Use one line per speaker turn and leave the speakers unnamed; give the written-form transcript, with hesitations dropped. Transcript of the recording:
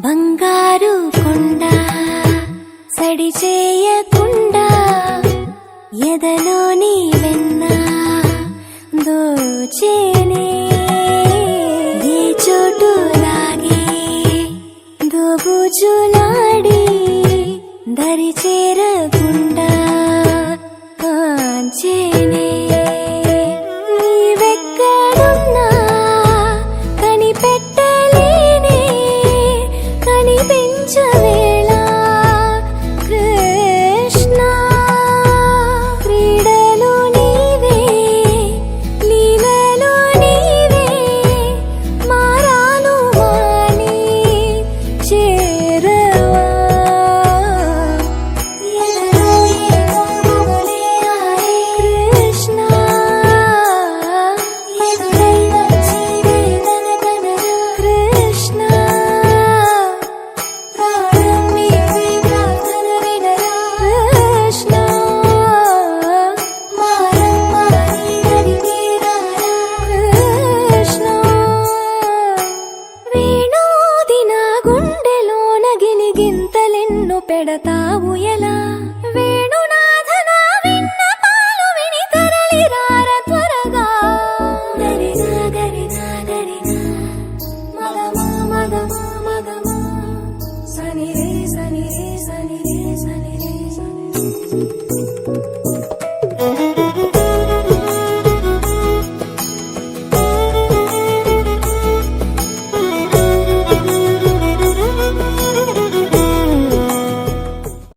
బంగారు కొండ సడి చేయకుండా ఎదలోని వెన్న దోచేనే ఏ చోటు లాగే దోబుజులాడి దరి చేరకుండా కాంచేనే నీవెక్కడున్నా కనిపెట్టలేనే కనిపించవేళ కృష్ణ క్రీడలు నీవే లీలలు నీవే మారాను వాణి చేరవా ఎదలో ఏమో మొదలే ఆరే కృష్ణ ఎదురై వచ్చి వేదన కనరా కృష్ణ ప్రాణం నీవే ప్రార్థన వినరా కృష్ణ మారం మారి నడిగే రారా కృష్ణ వేణోది నా గుండెలోన గిలిగింతలెన్ను పెడతావు ఎలా